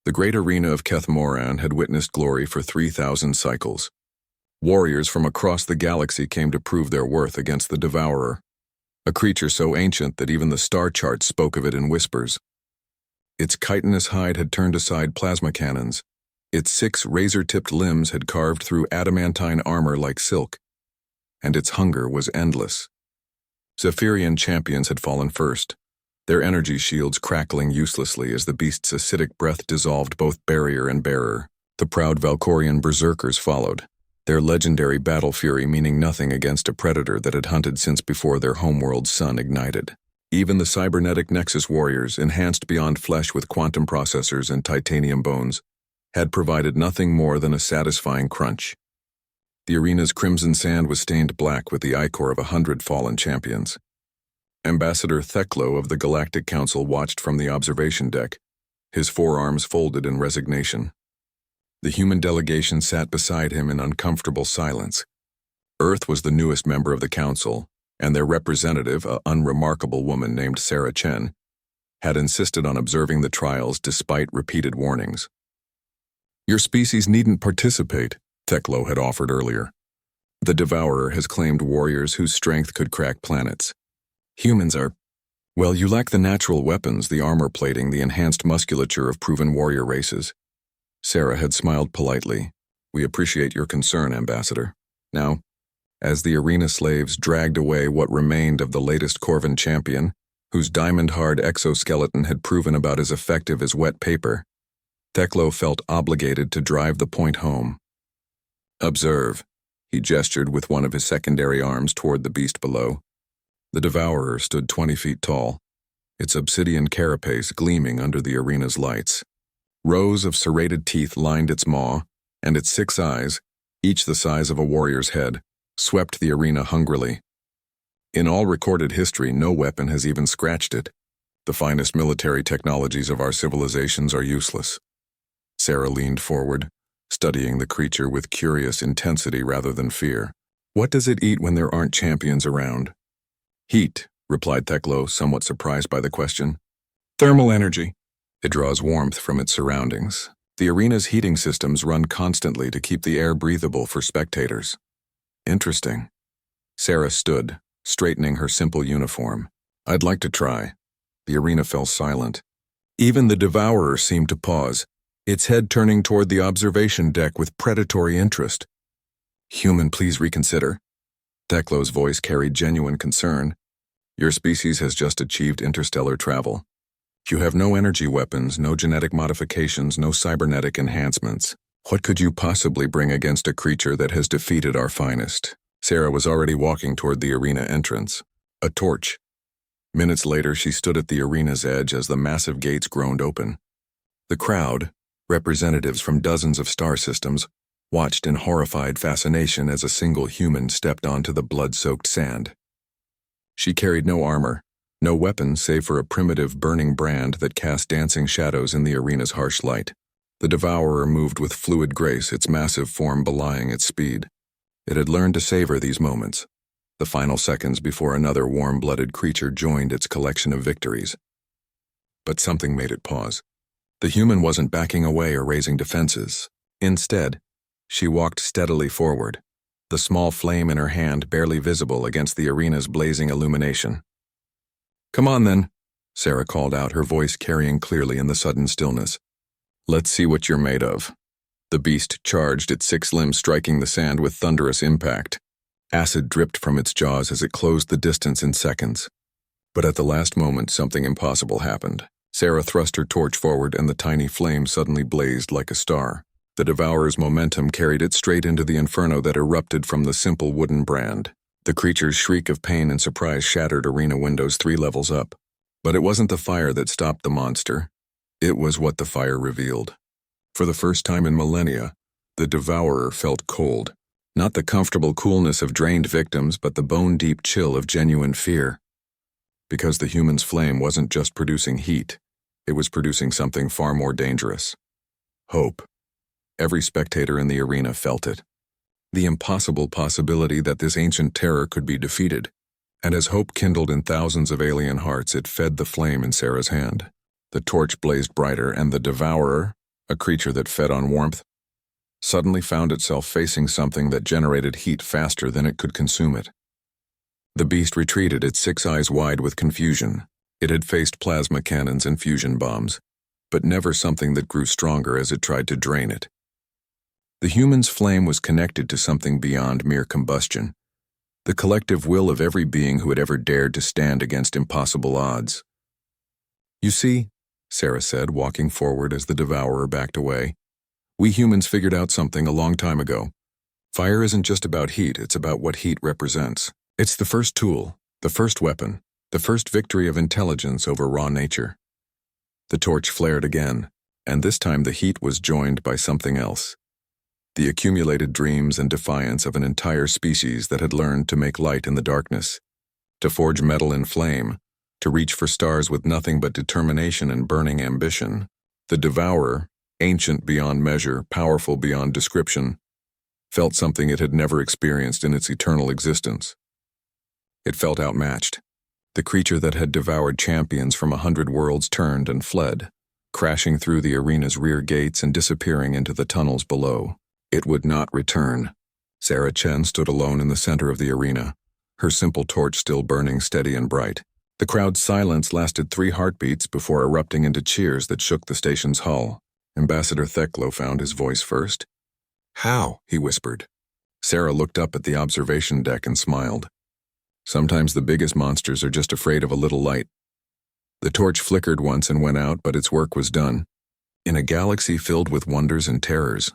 The great arena of Kethmoran had witnessed glory for 3,000 cycles. Warriors from across the galaxy came to prove their worth against the devourer, a creature so ancient that even the star charts spoke of it in whispers. Its chitinous hide had turned aside plasma cannons. Its 6 razor-tipped limbs had carved through adamantine armor like silk, and its hunger was endless. Zephyrian champions had fallen first, their energy shields crackling uselessly as the beast's acidic breath dissolved both barrier and bearer. The proud Valkorian berserkers followed, their legendary battle fury meaning nothing against a predator that had hunted since before their homeworld's sun ignited. Even the cybernetic Nexus warriors, enhanced beyond flesh with quantum processors and titanium bones, had provided nothing more than a satisfying crunch. The arena's crimson sand was stained black with the ichor of 100 fallen champions. Ambassador Theklo of the Galactic Council watched from the observation deck, his forearms folded in resignation. The human delegation sat beside him in uncomfortable silence. Earth was the newest member of the council, and their representative, an unremarkable woman named Sarah Chen, had insisted on observing the trials despite repeated warnings. "Your species needn't participate," Theklo had offered earlier. "The devourer has claimed warriors whose strength could crack planets. Humans are... well, you lack the natural weapons, the armor plating, the enhanced musculature of proven warrior races." Sarah had smiled politely. "We appreciate your concern, Ambassador. Now, as the arena slaves dragged away what remained of the latest Corvan champion, whose diamond-hard exoskeleton had proven about as effective as wet paper, Theklo felt obligated to drive the point home. "Observe," he gestured with one of his secondary arms toward the beast below. The devourer stood 20 feet tall, its obsidian carapace gleaming under the arena's lights. Rows of serrated teeth lined its maw, and its 6 eyes, each the size of a warrior's head, swept the arena hungrily. In all recorded history, no weapon has even scratched it. The finest military technologies of our civilizations are useless. Sarah leaned forward, studying the creature with curious intensity rather than fear. "What does it eat when there aren't champions around?" "Heat," replied Theklo, somewhat surprised by the question. "Thermal energy. It draws warmth from its surroundings. The arena's heating systems run constantly to keep the air breathable for spectators." "Interesting." Sarah stood, straightening her simple uniform. "I'd like to try." The arena fell silent. Even the devourer seemed to pause, its head turning toward the observation deck with predatory interest. "Human, please reconsider." Theklo's voice carried genuine concern. "Your species has just achieved interstellar travel. You have no energy weapons, no genetic modifications, no cybernetic enhancements. What could you possibly bring against a creature that has defeated our finest?" Sarah was already walking toward the arena entrance. A torch. Minutes later, she stood at the arena's edge as the massive gates groaned open. The crowd, representatives from dozens of star systems, watched in horrified fascination as a single human stepped onto the blood-soaked sand. She carried no armor, no weapons save for a primitive burning brand that cast dancing shadows in the arena's harsh light. The devourer moved with fluid grace, its massive form belying its speed. It had learned to savor these moments, the final seconds before another warm-blooded creature joined its collection of victories. But something made it pause. The human wasn't backing away or raising defenses. Instead, she walked steadily forward, the small flame in her hand barely visible against the arena's blazing illumination. "Come on, then," Sarah called out, her voice carrying clearly in the sudden stillness. "Let's see what you're made of." The beast charged, its 6 limbs striking the sand with thunderous impact. Acid dripped from its jaws as it closed the distance in seconds. But at the last moment, something impossible happened. Sarah thrust her torch forward, and the tiny flame suddenly blazed like a star. The devourer's momentum carried it straight into the inferno that erupted from the simple wooden brand. The creature's shriek of pain and surprise shattered arena windows 3 levels up. But it wasn't the fire that stopped the monster. It was what the fire revealed. For the first time in millennia, the devourer felt cold. Not the comfortable coolness of drained victims, but the bone-deep chill of genuine fear. Because the human's flame wasn't just producing heat, it was producing something far more dangerous. Hope. Every spectator in the arena felt it. The impossible possibility that this ancient terror could be defeated. And as hope kindled in thousands of alien hearts, it fed the flame in Sarah's hand. The torch blazed brighter, and the devourer, a creature that fed on warmth, suddenly found itself facing something that generated heat faster than it could consume it. The beast retreated, its 6 eyes wide with confusion. It had faced plasma cannons and fusion bombs, but never something that grew stronger as it tried to drain it. The human's flame was connected to something beyond mere combustion, the collective will of every being who had ever dared to stand against impossible odds. "You see," Sarah said, walking forward as the devourer backed away, "we humans figured out something a long time ago. Fire isn't just about heat, it's about what heat represents. It's the first tool, the first weapon, the first victory of intelligence over raw nature." The torch flared again, and this time the heat was joined by something else. The accumulated dreams and defiance of an entire species that had learned to make light in the darkness, to forge metal in flame, to reach for stars with nothing but determination and burning ambition. The devourer, ancient beyond measure, powerful beyond description, felt something it had never experienced in its eternal existence. It felt outmatched. The creature that had devoured champions from 100 worlds turned and fled, crashing through the arena's rear gates and disappearing into the tunnels below. It would not return. Sarah Chen stood alone in the center of the arena, her simple torch still burning steady and bright. The crowd's silence lasted 3 heartbeats before erupting into cheers that shook the station's hull. Ambassador Theklo found his voice first. "How?" he whispered. Sarah looked up at the observation deck and smiled. "Sometimes the biggest monsters are just afraid of a little light." The torch flickered once and went out, but its work was done. In a galaxy filled with wonders and terrors,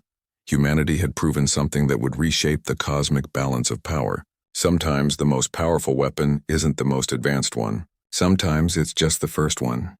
humanity had proven something that would reshape the cosmic balance of power. Sometimes the most powerful weapon isn't the most advanced one. Sometimes it's just the first one.